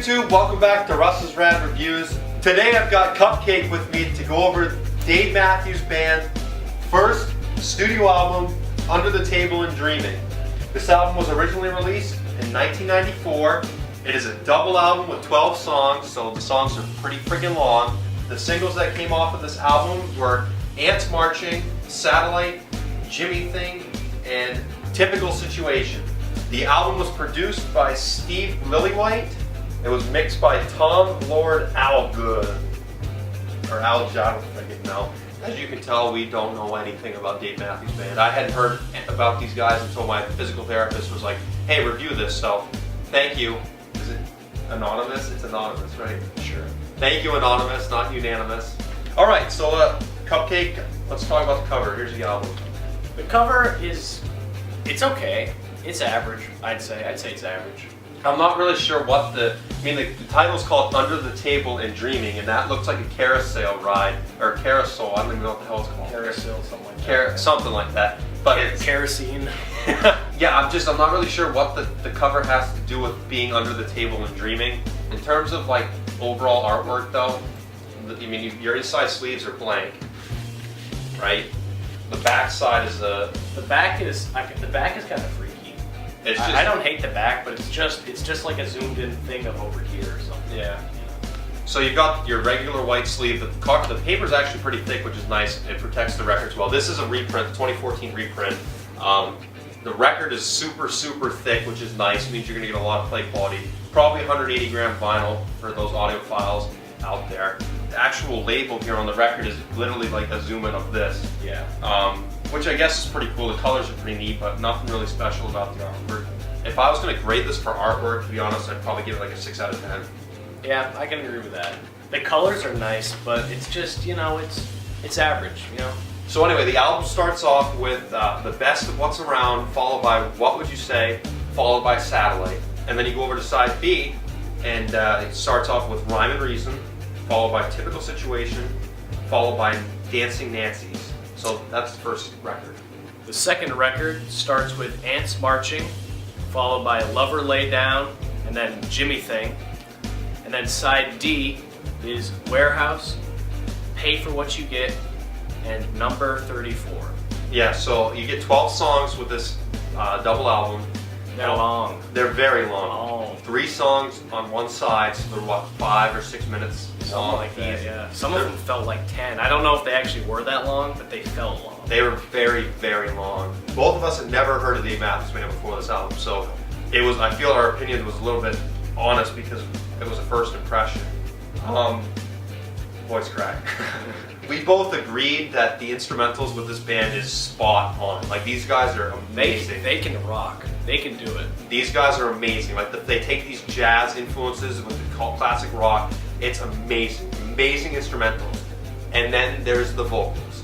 YouTube? Welcome back to Russ's Rad Reviews. Today I've got Cupcake with me to go over Dave Mathews Band first studio album, Under the Table and Dreaming. This album was originally released in 1994. It is a double album with 12 songs, so the songs are pretty freaking long. The singles that came off of this album were Ants Marching, Satellite, Jimmy Thing, and Typical Situation. The album was produced by Steve Lillywhite. It was mixed by Tom Lord Algood, or Algood, I don't know. As you can tell, we don't know anything about Dave Mathews Band. I hadn't heard about these guys until my physical therapist was like, hey, review this, so thank you. Is it anonymous? It's anonymous, right? Sure. Thank you, anonymous, not unanimous. All right, so Cupcake, let's talk about the cover. Here's the album. The cover is, it's okay. It's average, I'd say. I'd say it's average. I'm not really sure what the title's called Under the Table and Dreaming, and that looks like a carousel ride, or carousel, I don't even know what the hell it's called. Carousel, something like that. Something like that. But it's kerosene. Yeah, I'm not really sure what the cover has to do with being under the table and dreaming. In terms of like overall artwork though, your inside sleeves are blank, right? The back side is the back is kind of freaky. It's just, I don't hate the back, but it's just like a zoomed in thing of over here or something. Yeah. So you've got your regular white sleeve. The paper's actually pretty thick, which is nice. It protects the records well. This is a reprint, 2014 reprint. The record is super, super thick, which is nice. It means you're going to get a lot of play quality. Probably 180 gram vinyl for those audiophiles out there. The actual label here on the record is literally like a zoom in of this. Yeah. Which I guess is pretty cool. The colors are pretty neat, but nothing really special about the artwork. If I was going to grade this for artwork, to be honest, I'd probably give it like a 6 out of 10. Yeah, I can agree with that. The colors are nice, but it's just, it's average, So anyway, the album starts off with the best of what's around, followed by What Would You Say, followed by Satellite. And then you go over to side B, and it starts off with Rhyme and Reason, followed by Typical Situation, followed by Dancing Nancy's. So that's the first record. The second record starts with Ants Marching, followed by Lover Lay Down, and then Jimmy Thing. And then side D is Warehouse, Pay for What You Get, and Number 34. Yeah, so you get 12 songs with this double album. They're long. They're very long. 3 songs on one side, so they're what, 5 or 6 minutes long? Like that, yeah. Some of them felt like 10. I don't know if they actually were that long, but they felt long. They were very, very long. Both of us had never heard of Dave Mathews Band before this album, so I feel our opinion was a little bit honest because it was a first impression. Voice crack. We both agreed that the instrumentals with this band is spot on. Like, these guys are amazing. They can rock. They can do it. These guys are amazing. Like, they take these jazz influences with the classic rock. It's amazing. Amazing instrumentals. And then there's the vocals.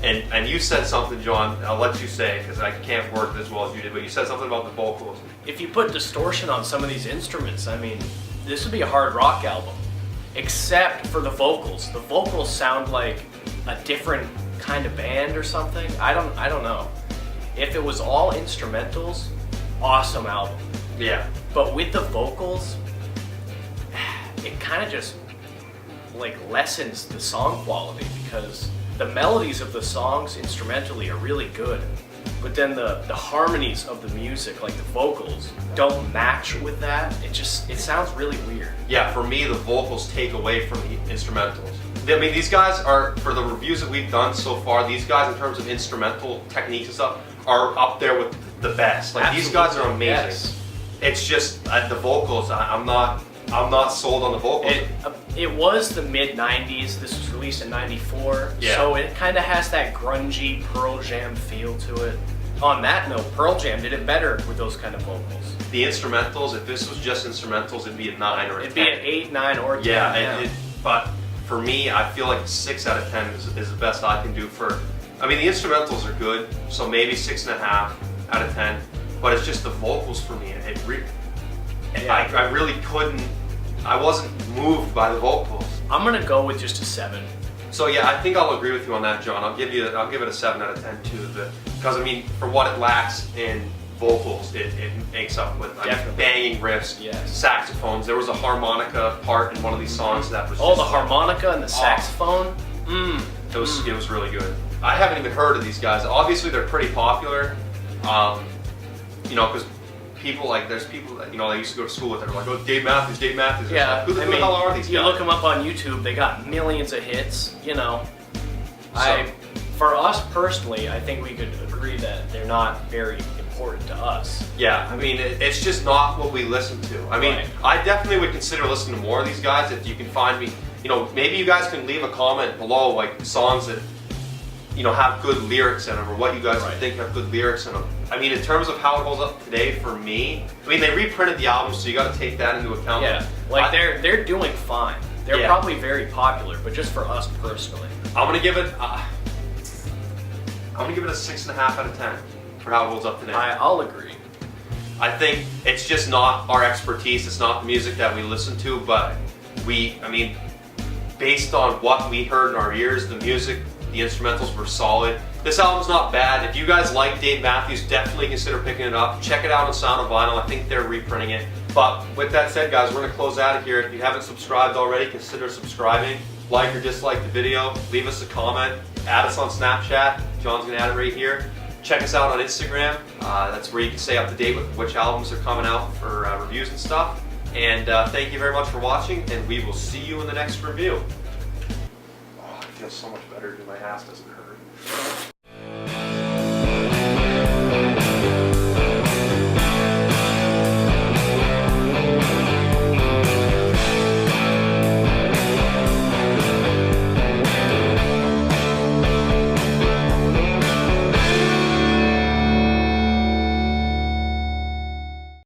And you said something, John, I'll let you say, because I can't work as well as you did, but you said something about the vocals. If you put distortion on some of these instruments, this would be a hard rock album. Except for the vocals. The vocals sound like a different kind of band or something. I don't know. If it was all instrumentals, awesome album. Yeah. But with the vocals, it kind of just like lessens the song quality because the melodies of the songs instrumentally are really good. But then the harmonies of the music, like the vocals, don't match with that. It sounds really weird. Yeah, for me, the vocals take away from the instrumentals. These guys are, for the reviews that we've done so far, these guys in terms of instrumental techniques and stuff are up there with the best. Like, absolutely. These guys are amazing. Yes. It's just the vocals. I'm not sold on the vocals. It was the mid-90s. This was released in 94. Yeah. So it kind of has that grungy Pearl Jam feel to it. On that note, Pearl Jam did it better with those kind of vocals. The instrumentals, if this was just instrumentals, it'd be a 9 or a 10. It'd be an 8, 9, or 10. Yeah, but for me, I feel like a 6 out of 10 is the best I can do for... the instrumentals are good, so maybe 6.5 out of 10. But it's just the vocals for me. I really couldn't... I wasn't moved by the vocals. I'm gonna go with just a 7. So yeah, I think I'll agree with you on that, John. I'll give it a 7 out of 10 too. Because for what it lacks in vocals it makes up with. I mean, banging riffs, yes. saxophones. There was a harmonica part in one of these songs that was the harmonica and the saxophone. It was really good. I haven't even heard of these guys. Obviously, they're pretty popular. You know, because people there's people that I used to go to school with. They're like, oh, Dave Mathews, Dave Mathews. Yeah, like, who the hell are these guys? You look them up on YouTube. They got millions of hits. You know, So, for us personally, I think we could agree that they're not very important to us. yeah, I mean, it's just not what we listen to. I mean, Right. I definitely would consider listening to more of these guys if you can find me. You know, maybe you guys can leave a comment below, like songs that have good lyrics in them, or what you guys think have good lyrics in them. I mean, in terms of how it holds up today for me, I mean, they reprinted the album, so you got to take that into account. Yeah, like they're doing fine. They're probably very popular, but just for us personally, I'm gonna give it a 6.5 out of 10 for how it holds up today. I'll agree. I think it's just not our expertise. It's not the music that we listen to, but I mean, based on what we heard in our ears, the music, the instrumentals were solid. This album's not bad. If you guys like Dave Mathews, definitely consider picking it up. Check it out on Sound of Vinyl. I think they're reprinting it. But with that said, guys, we're gonna close out of here. If you haven't subscribed already, consider subscribing. Like or dislike the video. Leave us a comment. Add us on Snapchat. John's gonna add it right here. Check us out on Instagram. That's where you can stay up to date with which albums are coming out for reviews and stuff. And thank you very much for watching, and we will see you in the next review. Oh, it feels so much better to do my ass doesn't hurt.